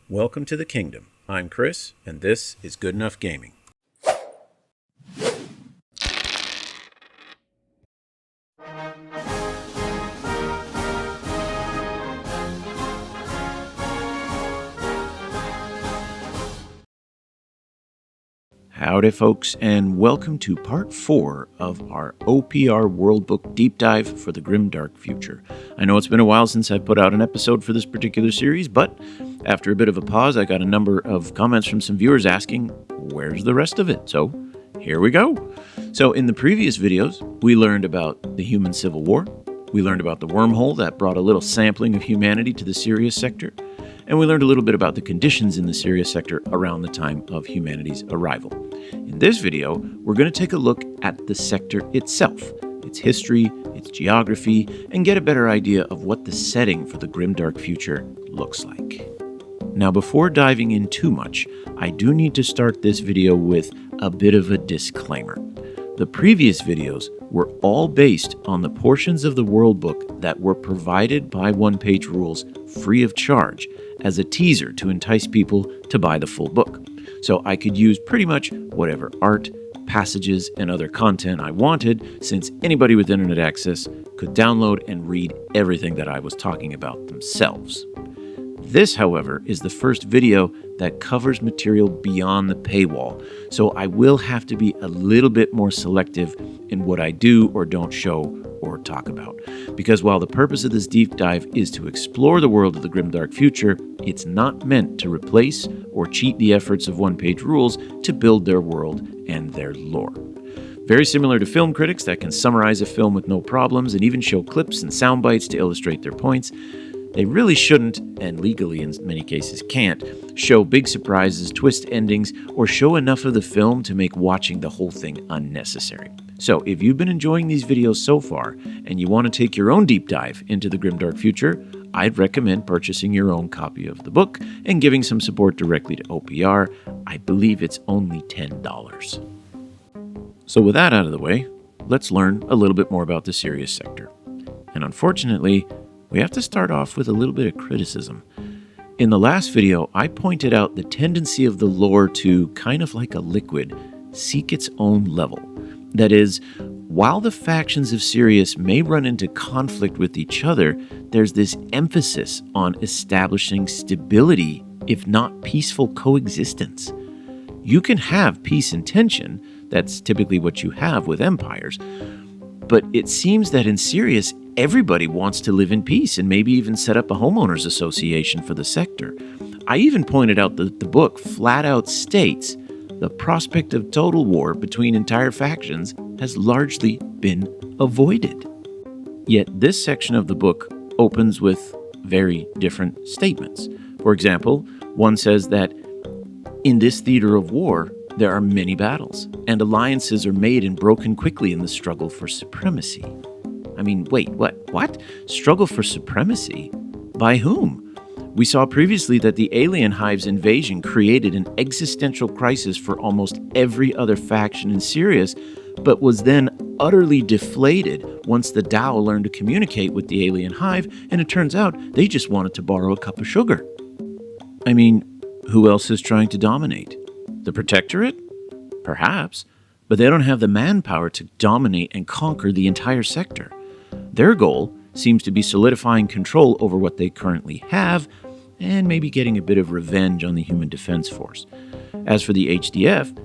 Welcome to the kingdom. I'm Chris, and this is Good Enough Gaming. Howdy folks, and welcome to part 4 of our OPR World Book Deep Dive for the Grimdark Future. I know it's been a while since I put out an episode for this particular series, but after a bit of a pause, I got a number of comments from some viewers asking, where's the rest of it? So here we go. So in the previous videos, we learned about the human civil war, we learned about the wormhole that brought a little sampling of humanity to the Sirius sector, and we learned a little bit about the conditions in the Sirius sector around the time of humanity's arrival. In this video, we're going to take a look at the sector itself, its history, its geography, and get a better idea of what the setting for the Grimdark Future looks like. Now, before diving in too much, I do need to start this video with a bit of a disclaimer. The previous videos were all based on the portions of the World Book that were provided by One Page Rules free of charge as a teaser to entice people to buy the full book. So I could use pretty much whatever art, passages, and other content I wanted, since anybody with internet access could download and read everything that I was talking about themselves. This, however, is the first video that covers material beyond the paywall, so I will have to be a little bit more selective in what I do or don't show or talk about. Because while the purpose of this deep dive is to explore the world of the Grimdark Future, it's not meant to replace or cheat the efforts of One Page Rules to build their world and their lore. Very similar to film critics that can summarize a film with no problems and even show clips and sound bites to illustrate their points, they really shouldn't, and legally in many cases can't, show big surprises, twist endings, or show enough of the film to make watching the whole thing unnecessary. So if you've been enjoying these videos so far, and you want to take your own deep dive into the Grimdark Future, I'd recommend purchasing your own copy of the book and giving some support directly to OPR. I believe it's only $10. So with that out of the way, let's learn a little bit more about the Sirius sector. And unfortunately, we have to start off with a little bit of criticism. In the last video, I pointed out the tendency of the lore to, kind of like a liquid, seek its own level. That is, while the factions of Sirius may run into conflict with each other, there's this emphasis on establishing stability, if not peaceful coexistence. You can have peace and tension, that's typically what you have with empires, but it seems that in Sirius, everybody wants to live in peace and maybe even set up a homeowners association for the sector. I even pointed out that the book flat out states the prospect of total war between entire factions has largely been avoided. Yet this section of the book opens with very different statements. For example, one says that in this theater of war, there are many battles, and alliances are made and broken quickly in the struggle for supremacy. I mean, wait, what? Struggle for supremacy? By whom? We saw previously that the alien hive's invasion created an existential crisis for almost every other faction in Sirius, but was then utterly deflated once the Tao learned to communicate with the alien hive, and it turns out they just wanted to borrow a cup of sugar. I mean, who else is trying to dominate? The Protectorate? Perhaps, but they don't have the manpower to dominate and conquer the entire sector. Their goal seems to be solidifying control over what they currently have, and maybe getting a bit of revenge on the Human Defense Force. As for the HDF,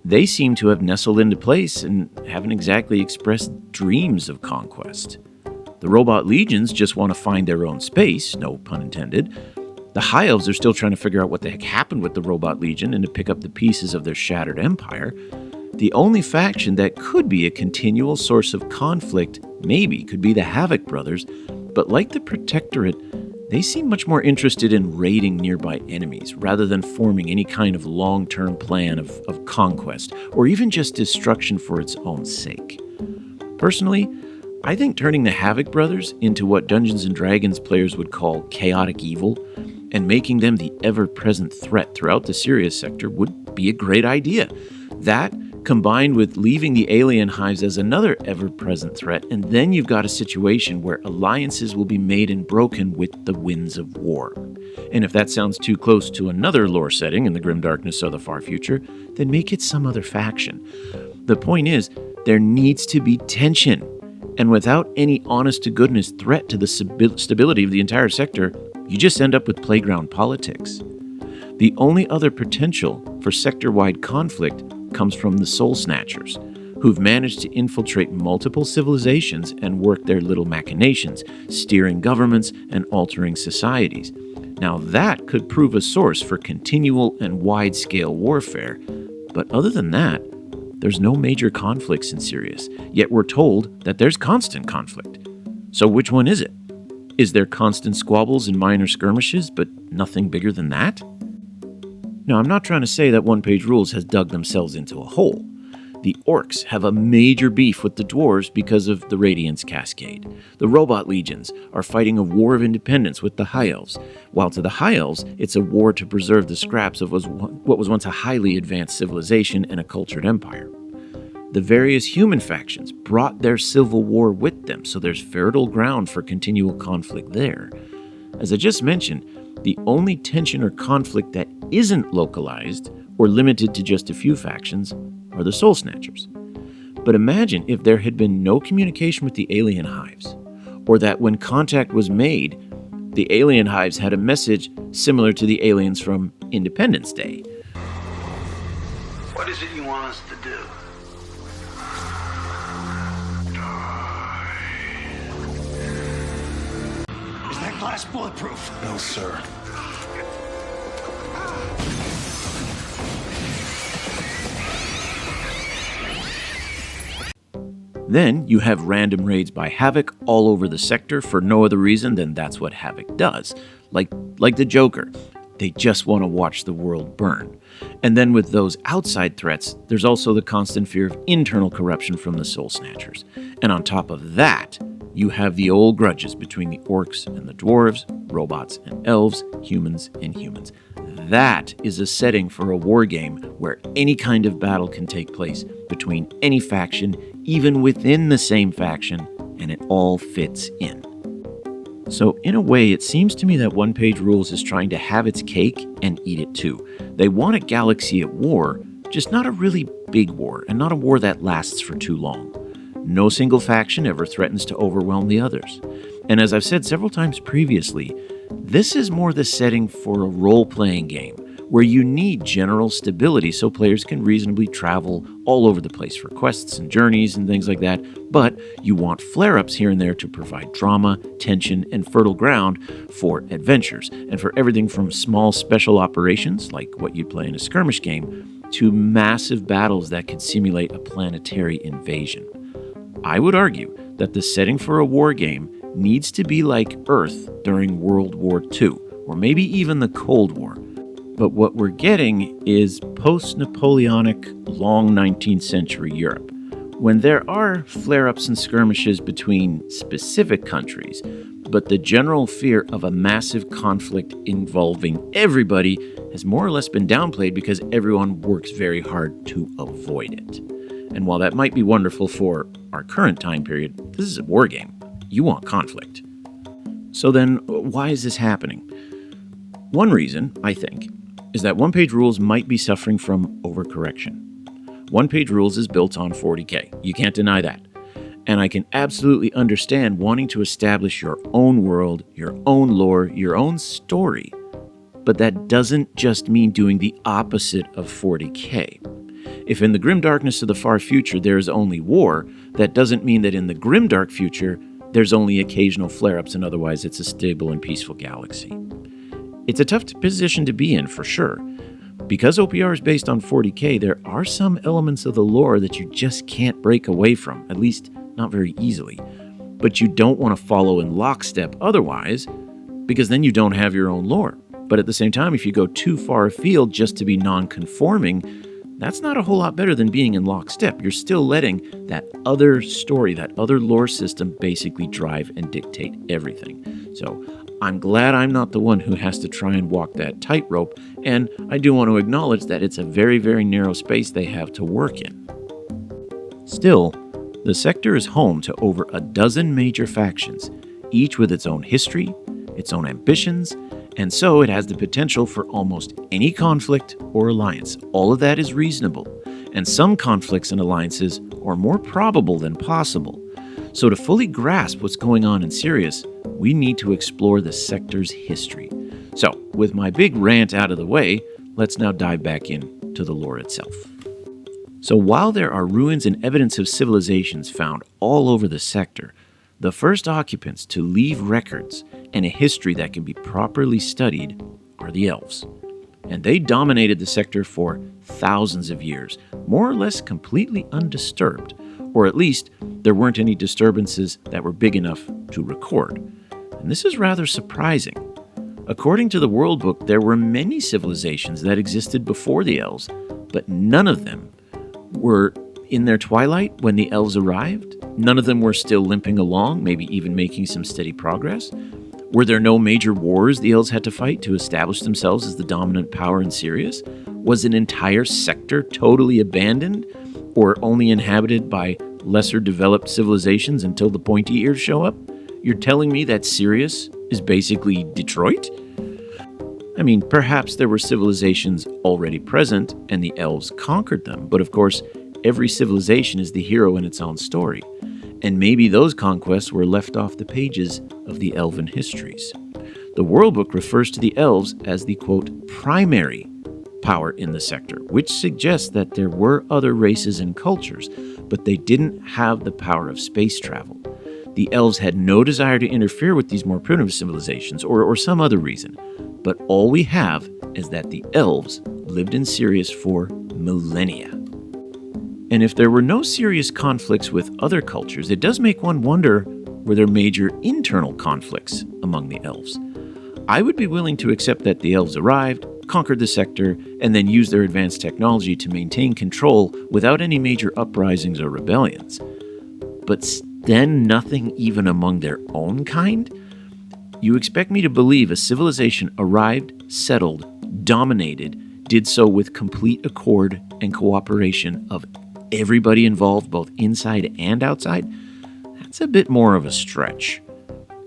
they seem to have nestled into place and haven't exactly expressed dreams of conquest. The Robot Legions just want to find their own space, no pun intended. The High Elves are still trying to figure out what the heck happened with the Robot Legion and to pick up the pieces of their shattered empire. The only faction that could be a continual source of conflict maybe could be the Havoc Brothers, but like the Protectorate, they seem much more interested in raiding nearby enemies rather than forming any kind of long-term plan of conquest or even just destruction for its own sake. Personally, I think turning the Havoc Brothers into what Dungeons & Dragons players would call chaotic evil and making them the ever-present threat throughout the Sirius sector would be a great idea. That, combined with leaving the alien hives as another ever-present threat, and then you've got a situation where alliances will be made and broken with the winds of war. And if that sounds too close to another lore setting in the grimdarkness of the far future, then make it some other faction. The point is, there needs to be tension. And without any honest-to-goodness threat to the stability of the entire sector, you just end up with playground politics. The only other potential for sector-wide conflict comes from the Soul Snatchers, who've managed to infiltrate multiple civilizations and work their little machinations, steering governments and altering societies. Now that could prove a source for continual and wide-scale warfare, but other than that, there's no major conflicts in Sirius, yet we're told that there's constant conflict. So which one is it? Is there constant squabbles and minor skirmishes, but nothing bigger than that? Now, I'm not trying to say that One Page Rules has dug themselves into a hole. The orcs have a major beef with the dwarves because of the Radiance Cascade. The robot legions are fighting a war of independence with the High Elves, while to the High Elves, it's a war to preserve the scraps of what was once a highly advanced civilization and a cultured empire. The various human factions brought their civil war with them, so there's fertile ground for continual conflict there. As I just mentioned, the only tension or conflict that isn't localized or limited to just a few factions are the Soul Snatchers. But imagine if there had been no communication with the alien hives, or that when contact was made, the alien hives had a message similar to the aliens from Independence Day. What is it you want us to do? Is that glass bulletproof? No, sir. Then you have random raids by Havoc all over the sector for no other reason than that's what Havoc does. Like the Joker. They just want to watch the world burn. And then with those outside threats, there's also the constant fear of internal corruption from the Soul Snatchers. And on top of that, you have the old grudges between the orcs and the dwarves, robots and elves, humans and humans. That is a setting for a war game where any kind of battle can take place between any faction, even within the same faction, and it all fits in. So in a way, it seems to me that One Page Rules is trying to have its cake and eat it too. They want a galaxy at war, just not a really big war, and not a war that lasts for too long. No single faction ever threatens to overwhelm the others. And as I've said several times previously, this is more the setting for a role-playing game, where you need general stability so players can reasonably travel all over the place for quests and journeys and things like that, but you want flare-ups here and there to provide drama, tension, and fertile ground for adventures, and for everything from small special operations, like what you'd play in a skirmish game, to massive battles that could simulate a planetary invasion. I would argue that the setting for a war game needs to be like Earth during World War II, or maybe even the Cold War. But what we're getting is post-Napoleonic, long 19th century Europe, when there are flare-ups and skirmishes between specific countries, but the general fear of a massive conflict involving everybody has more or less been downplayed because everyone works very hard to avoid it. And while that might be wonderful for our current time period, this is a war game. You want conflict. So then, why is this happening? One reason, I think, is that One Page Rules might be suffering from overcorrection. One Page Rules is built on 40K. You can't deny that. And I can absolutely understand wanting to establish your own world, your own lore, your own story. But that doesn't just mean doing the opposite of 40K. If in the grimdarkness of the far future there is only war, that doesn't mean that in the grimdark future there's only occasional flare-ups and otherwise it's a stable and peaceful galaxy. It's a tough position to be in, for sure. Because OPR is based on 40K, there are some elements of the lore that you just can't break away from, at least not very easily. But you don't want to follow in lockstep otherwise, because then you don't have your own lore. But at the same time, if you go too far afield just to be non-conforming, that's not a whole lot better than being in lockstep. You're still letting that other story, that other lore system basically drive and dictate everything. So I'm glad I'm not the one who has to try and walk that tightrope, and I do want to acknowledge that it's a very, very narrow space they have to work in. Still, the sector is home to over a dozen major factions, each with its own history, its own ambitions, And so it has the potential for almost any conflict or alliance. All of that is reasonable, and some conflicts and alliances are more probable than possible. So to fully grasp what's going on in Sirius, we need to explore the sector's history. So, with my big rant out of the way, let's now dive back into the lore itself. So while there are ruins and evidence of civilizations found all over the sector, the first occupants to leave records and a history that can be properly studied are the elves. And they dominated the sector for thousands of years, more or less completely undisturbed, or at least there weren't any disturbances that were big enough to record. And this is rather surprising. According to the World Book, there were many civilizations that existed before the elves, but none of them were in their twilight when the elves arrived. None of them were still limping along, maybe even making some steady progress. Were there no major wars the elves had to fight to establish themselves as the dominant power in Sirius? Was an entire sector totally abandoned or only inhabited by lesser developed civilizations until the pointy ears show up? You're telling me that Sirius is basically Detroit? I mean, perhaps there were civilizations already present and the elves conquered them, but of course, every civilization is the hero in its own story, and maybe those conquests were left off the pages of the elven histories. The World Book refers to the elves as the, quote, primary power in the sector, which suggests that there were other races and cultures, but they didn't have the power of space travel. The elves had no desire to interfere with these more primitive civilizations or some other reason, but all we have is that the elves lived in Sirius for millennia. And if there were no serious conflicts with other cultures, it does make one wonder, were there major internal conflicts among the elves? I would be willing to accept that the elves arrived, conquered the sector, and then used their advanced technology to maintain control without any major uprisings or rebellions. But then nothing even among their own kind? You expect me to believe a civilization arrived, settled, dominated, did so with complete accord and cooperation of everybody involved, both inside and outside? That's a bit more of a stretch.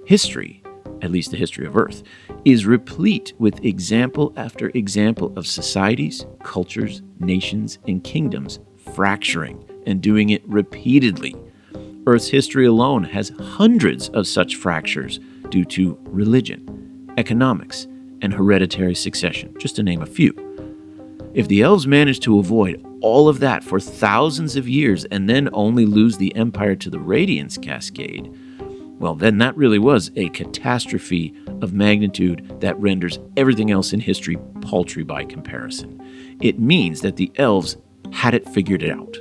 History, at least the history of Earth, is replete with example after example of societies, cultures, nations, and kingdoms fracturing and doing it repeatedly. Earth's history alone has hundreds of such fractures due to religion, economics, and hereditary succession, just to name a few. If the elves managed to avoid all of that for thousands of years and then only lose the empire to the Radiance Cascade, well, then that really was a catastrophe of magnitude that renders everything else in history paltry by comparison. It means that the elves had it figured out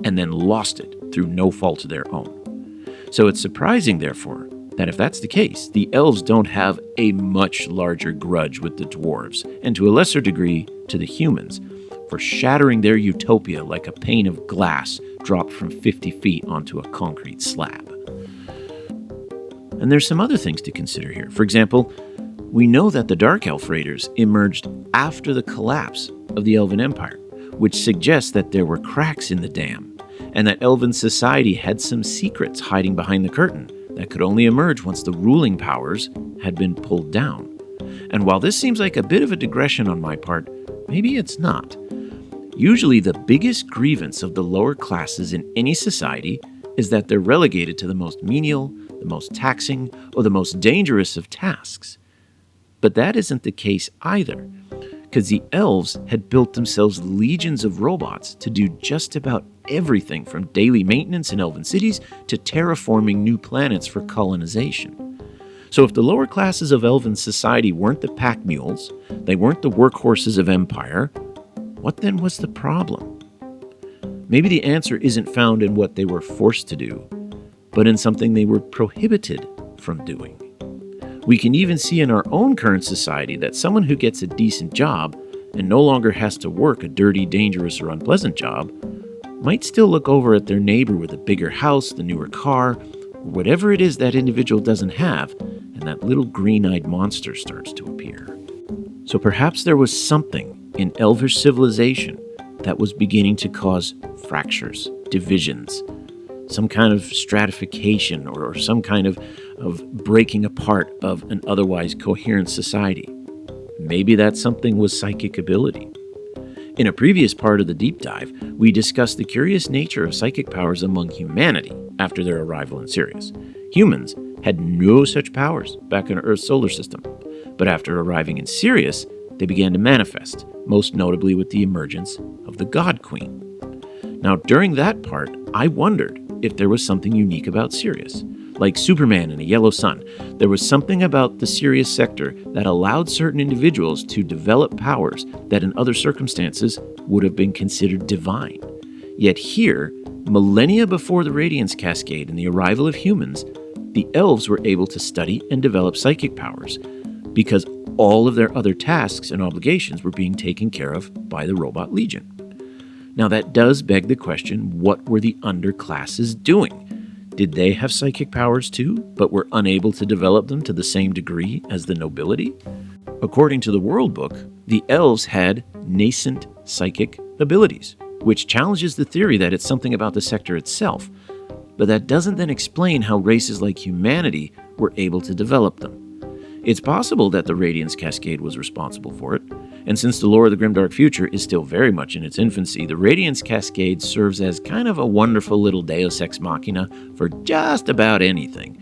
and then lost it through no fault of their own. So it's surprising, therefore, that if that's the case, the elves don't have a much larger grudge with the dwarves, and to a lesser degree to the humans, for shattering their utopia like a pane of glass dropped from 50 feet onto a concrete slab. And there's some other things to consider here. For example, we know that the Dark Elf Raiders emerged after the collapse of the Elven Empire, which suggests that there were cracks in the dam, and that Elven society had some secrets hiding behind the curtain that could only emerge once the ruling powers had been pulled down. And while this seems like a bit of a digression on my part, maybe it's not. Usually the biggest grievance of the lower classes in any society is that they're relegated to the most menial, the most taxing, or the most dangerous of tasks. But that isn't the case either, because the elves had built themselves legions of robots to do just about everything from daily maintenance in elven cities to terraforming new planets for colonization. So if the lower classes of elven society weren't the pack mules, they weren't the workhorses of empire, what then was the problem? Maybe the answer isn't found in what they were forced to do, but in something they were prohibited from doing. We can even see in our own current society that someone who gets a decent job and no longer has to work a dirty, dangerous, or unpleasant job might still look over at their neighbor with a bigger house, the newer car, or whatever it is that individual doesn't have, and that little green-eyed monster starts to appear. So perhaps there was something in elvish civilization that was beginning to cause fractures, divisions, some kind of stratification or some kind of breaking apart of an otherwise coherent society. maybe that something was psychic ability. In a previous part of the deep dive, we discussed the curious nature of psychic powers among humanity after their arrival in Sirius. Humans had no such powers back in Earth's solar system, but after arriving in Sirius, they began to manifest, most notably with the emergence of the God Queen. Now, during that part, I wondered if there was something unique about Sirius. Like Superman in a yellow sun, there was something about the Sirius sector that allowed certain individuals to develop powers that in other circumstances would have been considered divine. Yet here, millennia before the Radiance Cascade and the arrival of humans, the elves were able to study and develop psychic powers because all of their other tasks and obligations were being taken care of by the Robot Legion. Now that does beg the question, what were the underclasses doing? Did they have psychic powers too, but were unable to develop them to the same degree as the nobility? According to the World Book, the elves had nascent psychic abilities, which challenges the theory that it's something about the sector itself. But that doesn't then explain how races like humanity were able to develop them. It's possible that the Radiance Cascade was responsible for it, and since the lore of the Grimdark Future is still very much in its infancy, the Radiance Cascade serves as kind of a wonderful little deus ex machina for just about anything.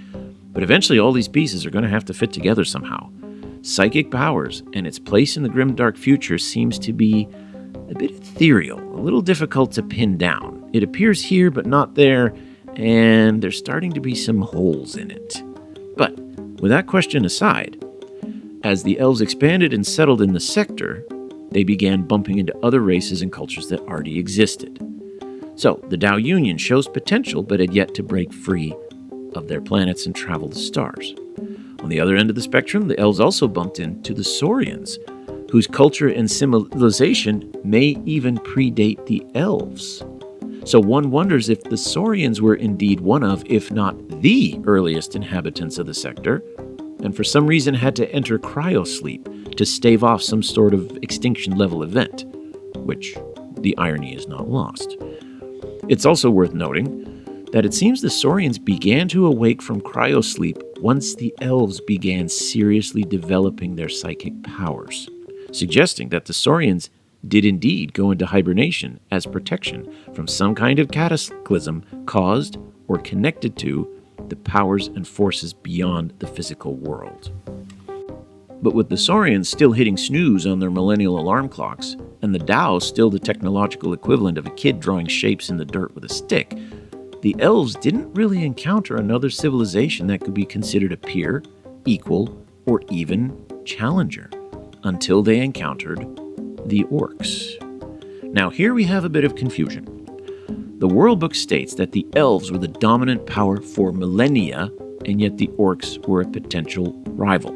But eventually all these pieces are going to have to fit together somehow. Psychic powers and its place in the Grimdark Future seems to be a bit ethereal, a little difficult to pin down. It appears here but not there, and there's starting to be some holes in it. But with that question aside, as the elves expanded and settled in the sector, they began bumping into other races and cultures that already existed. So, the Tao Union shows potential but had yet to break free of their planets and travel the stars. On the other end of the spectrum, the elves also bumped into the Saurians, whose culture and civilization may even predate the elves. So one wonders if the Saurians were indeed one of, if not the earliest inhabitants of the sector, and for some reason had to enter cryosleep to stave off some sort of extinction-level event, which the irony is not lost. It's also worth noting that it seems the Saurians began to awake from cryosleep once the elves began seriously developing their psychic powers, suggesting that the Saurians did indeed go into hibernation as protection from some kind of cataclysm caused or connected to the powers and forces beyond the physical world. But with the Saurians still hitting snooze on their millennial alarm clocks, and the Tao still the technological equivalent of a kid drawing shapes in the dirt with a stick, the elves didn't really encounter another civilization that could be considered a peer, equal, or even challenger, until they encountered the orcs. Now here we have a bit of confusion. The World Book states that the elves were the dominant power for millennia, and yet the orcs were a potential rival.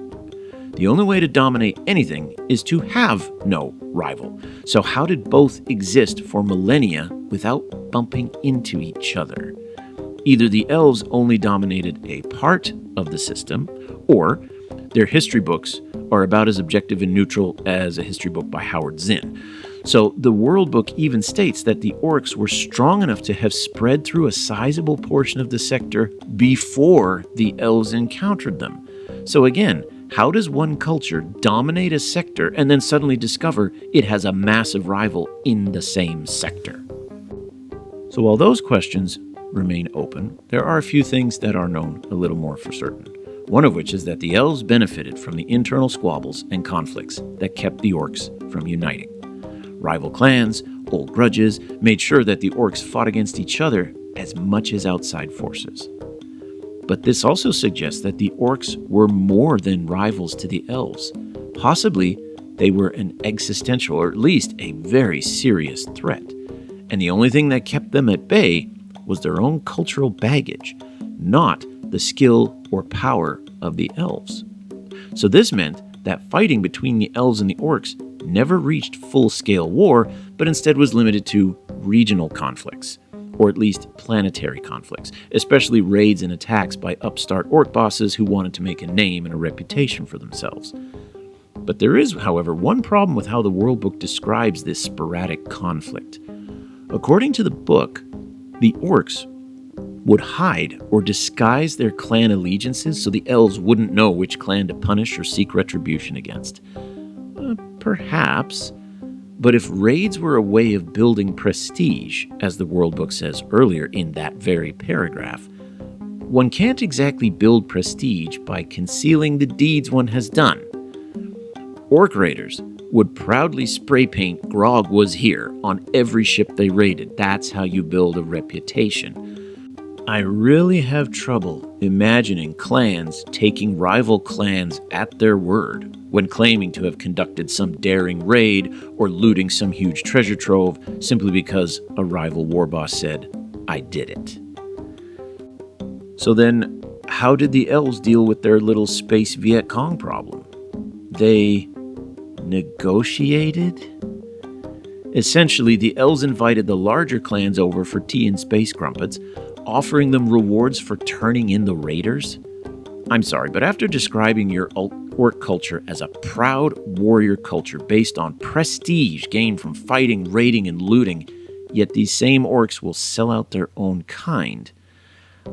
The only way to dominate anything is to have no rival. So how did both exist for millennia without bumping into each other? Either the elves only dominated a part of the system, or their history books are about as objective and neutral as a history book by Howard Zinn. So the World Book even states that the orcs were strong enough to have spread through a sizable portion of the sector before the elves encountered them. So again, how does one culture dominate a sector and then suddenly discover it has a massive rival in the same sector? So while those questions remain open, there are a few things that are known a little more for certain. One of which is that the elves benefited from the internal squabbles and conflicts that kept the orcs from uniting. Rival clans, old grudges, made sure that the orcs fought against each other as much as outside forces. But this also suggests that the orcs were more than rivals to the elves. Possibly, they were an existential, or at least a very serious threat. And the only thing that kept them at bay was their own cultural baggage, not the skill or power of the elves. So this meant that fighting between the elves and the orcs never reached full-scale war, but instead was limited to regional conflicts, or at least planetary conflicts, especially raids and attacks by upstart orc bosses who wanted to make a name and a reputation for themselves. But there is, however, one problem with how the World Book describes this sporadic conflict. According to the book, the orcs would hide or disguise their clan allegiances so the elves wouldn't know which clan to punish or seek retribution against. Perhaps. But if raids were a way of building prestige, as the World Book says earlier in that very paragraph, one can't exactly build prestige by concealing the deeds one has done. Orc raiders would proudly spray paint "Grog was here" on every ship they raided. That's how you build a reputation. I really have trouble imagining clans taking rival clans at their word when claiming to have conducted some daring raid or looting some huge treasure trove simply because a rival war boss said, "I did it." So then, how did the elves deal with their little space Viet Cong problem? They negotiated? Essentially, the elves invited the larger clans over for tea and space crumpets, offering them rewards for turning in the raiders. I'm sorry, but after describing your orc culture as a proud warrior culture based on prestige gained from fighting, raiding, and looting, yet these same orcs will sell out their own kind,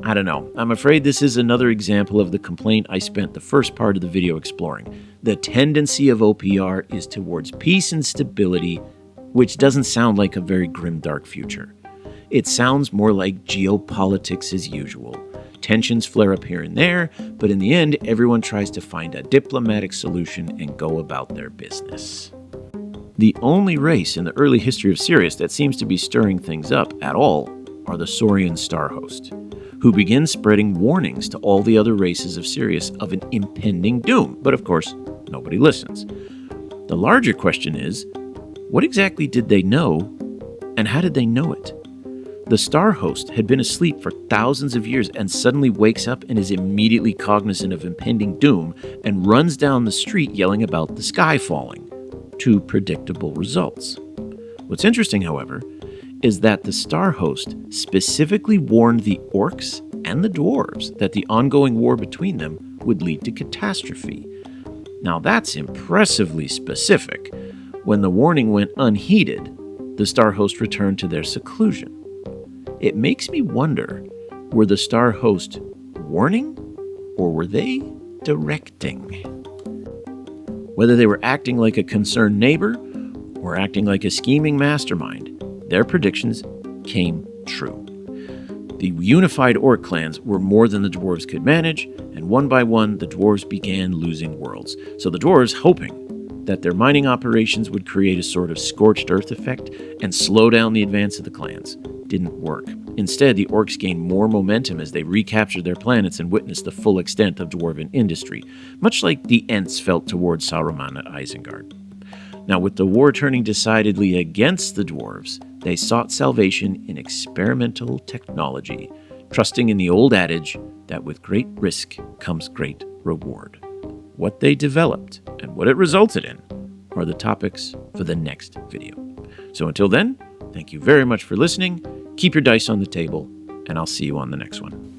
I don't know. I'm afraid this is another example of the complaint I spent the first part of the video exploring. The tendency of OPR is towards peace and stability, which doesn't sound like a very grimdark future. It sounds more like geopolitics as usual. Tensions flare up here and there, but in the end, everyone tries to find a diplomatic solution and go about their business. The only race in the early history of Sirius that seems to be stirring things up at all are the Saurian Starhost, who begin spreading warnings to all the other races of Sirius of an impending doom. But of course, nobody listens. The larger question is, what exactly did they know, and how did they know it? The Star Host had been asleep for thousands of years and suddenly wakes up and is immediately cognizant of impending doom and runs down the street yelling about the sky falling. Two predictable results. What's interesting, however, is that the Star Host specifically warned the orcs and the dwarves that the ongoing war between them would lead to catastrophe. Now that's impressively specific. When the warning went unheeded, the Star Host returned to their seclusion. It makes me wonder, were the Star Host warning, or were they directing? Whether they were acting like a concerned neighbor or acting like a scheming mastermind, their predictions came true. The unified orc clans were more than the dwarves could manage, and one by one, the dwarves began losing worlds. So the dwarves, hoping that their mining operations would create a sort of scorched earth effect and slow down the advance of the clans, didn't work. Instead, the orcs gained more momentum as they recaptured their planets and witnessed the full extent of dwarven industry, much like the Ents felt towards Saruman at Isengard. Now, with the war turning decidedly against the dwarves, they sought salvation in experimental technology, trusting in the old adage that with great risk comes great reward. What they developed and what it resulted in are the topics for the next video. So until then, thank you very much for listening, keep your dice on the table, and I'll see you on the next one.